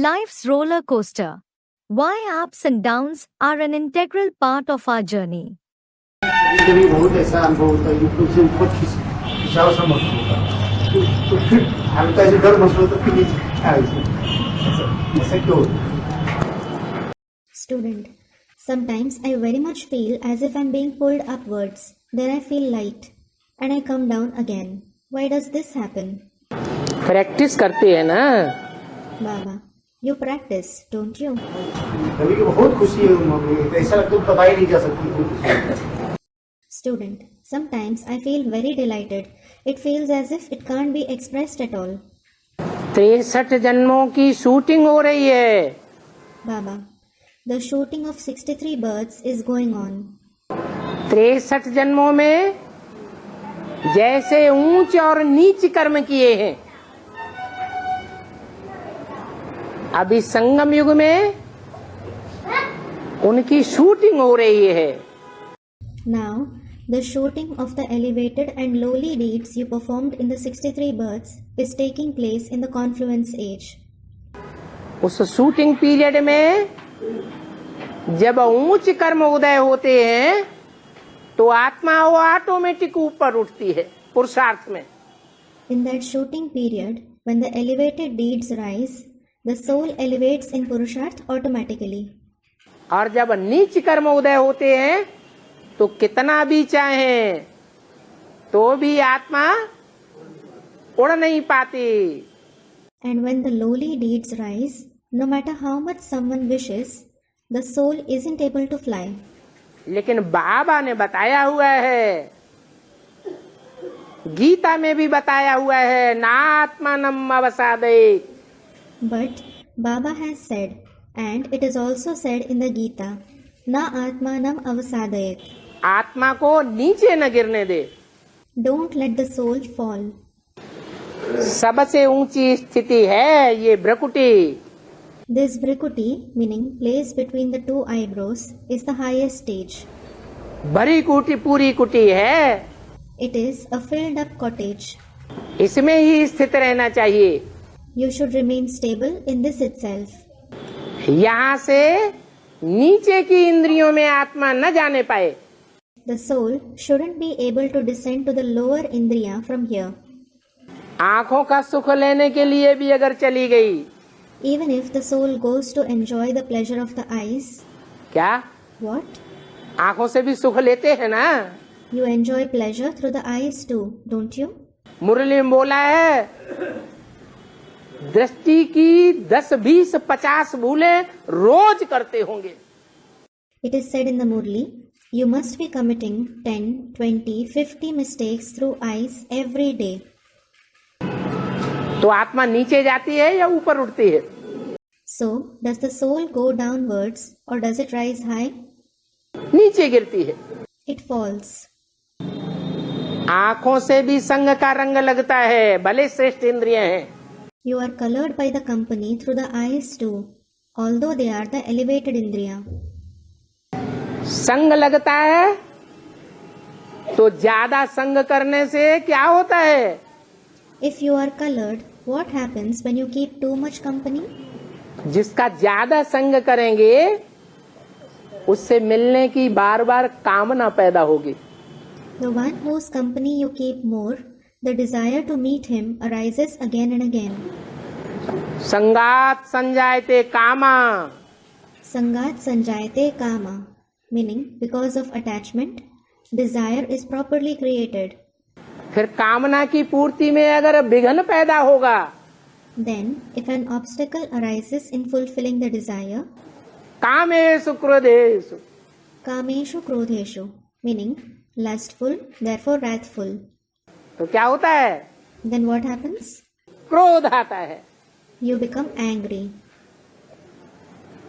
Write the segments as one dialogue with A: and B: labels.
A: Life's roller coaster. Why ups and downs are an integral part of our journey.
B: कभी बहुत ऐसा अनुभव होता है एकदम से ऊपर खिंचाव सा महसूस होता है तो फिर हल्का ऐसे डर महसूस होता है फिर नीचे ऐसा क्यों होता है?
C: Student, sometimes I very much feel as if I'm being pulled upwards. Then I feel light and I come down again. Why does this happen?
D: Practice करते हैं ना
C: Baba, you practice, don't you?
B: कभी कभी बहुत खुशी है ऐसा लगता है बताई नहीं जा सकती।
C: Student, sometimes I feel very delighted. It feels as if it can't be expressed at all.
D: 63 जन्मों की शूटिंग हो रही है।
C: Baba, the shooting of 63 birds is going on.
D: 63 जन्मों में जैसे ऊंच और नीच कर्म किए हैं, अभी संगम युग में उनकी शूटिंग हो रही है।
C: Now, the shooting of the elevated and lowly deeds you performed in the 63 births is taking place in the confluence age.
D: उस शूटिंग पीरियड में जब ऊंच कर्म उदय होते हैं तो आत्मा वो ऑटोमेटिक ऊपर उठती है पुरुषार्थ में।
C: In that shooting period, when the elevated deeds rise, the soul elevates in Purusharth automatically.
D: और जब नीच कर्म उदय होते हैं तो कितना भी चाहें तो भी आत्मा उड़ नहीं पाती।
C: And when the lowly deeds rise, no matter how much someone wishes, the soul isn't able to fly.
D: लेकिन बाबा ने बताया हुआ है, गीता में भी बताया हुआ है, नात्मानम अवसादयेत्।
C: But Baba has said, and it is also said in the Gita, Na Atmanam Avasadayet.
D: आत्मा को नीचे न गिरने दे।
C: Don't let the soul fall.
D: सबसे ऊंची स्थिति है ये भ्रकुटी।
C: This Brikuti, meaning place between the two eyebrows, is the highest stage.
D: भरी कुटी पूरी कुटी है।
C: It is a filled up cottage.
D: इसमें ही स्थित रहना चाहिए।
C: You should remain stable in this itself.
D: यहाँ से नीचे की इंद्रियों में आत्मा न जाने पाए।
C: The soul shouldn't be able to descend to the lower indriya from here.
D: आँखों का सुख लेने के लिए भी अगर चली गई,
C: Even if the soul goes to enjoy the pleasure of the eyes,
D: क्या
C: what?
D: आँखों से भी सुख लेते हैं ना?
C: You enjoy pleasure through the eyes too, don't you?
D: मुरली में बोला है, दृष्टि की 10, 20, 50 भूलें रोज करते होंगे।
C: It is said in the Murli, you must be committing 10, 20, 50 mistakes through eyes every day.
D: तो आत्मा नीचे जाती है या ऊपर उठती है?
C: So, does the soul go downwards or does it rise high?
D: नीचे गिरती है।
C: It falls.
D: आँखों से भी संग का रंग लगता है, भले श्रेष्ठ इंद्रिय हैं।
C: You are colored by the company through the eyes too, although they are the elevated indriya.
D: संग लगता है तो ज्यादा संग करने से क्या होता है?
C: If you are colored, what happens when you keep too much company?
D: जिसका ज्यादा संग करेंगे उससे मिलने की बार बार कामना पैदा होगी।
C: The one whose company you keep more, the desire to meet him arises again and again.
D: संगात संजायते comma.
C: Sangat sanjayate kama, meaning because of attachment, desire is properly created.
D: फिर कामना की पूर्ति में अगर विघ्न पैदा होगा,
C: Then, if an obstacle arises in fulfilling the desire,
D: कामेषु क्रोधेषु,
C: kameshu krodheshu, meaning lustful, therefore wrathful,
D: तो क्या होता है?
C: then what happens?
D: क्रोध आता है,
C: You become angry.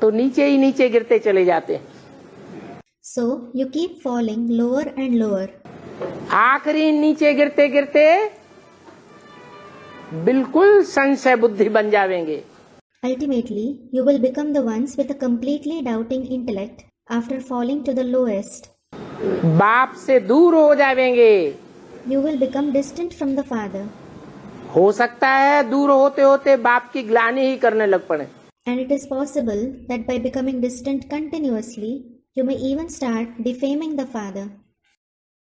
D: तो नीचे ही नीचे गिरते चले जाते हैं।
C: So, you keep falling lower and lower.
D: आखिरी नीचे गिरते गिरते बिल्कुल संशय बुद्धि बन जावेंगे।
C: Ultimately, you will become the ones with a completely doubting intellect after falling to the lowest.
D: बाप से दूर हो जावेंगे।
C: You will become distant from the Father.
D: हो सकता है दूर होते होते बाप की ग्लानि ही करने लग पड़े।
C: And it is possible that by becoming distant continuously, you may even start defaming the father.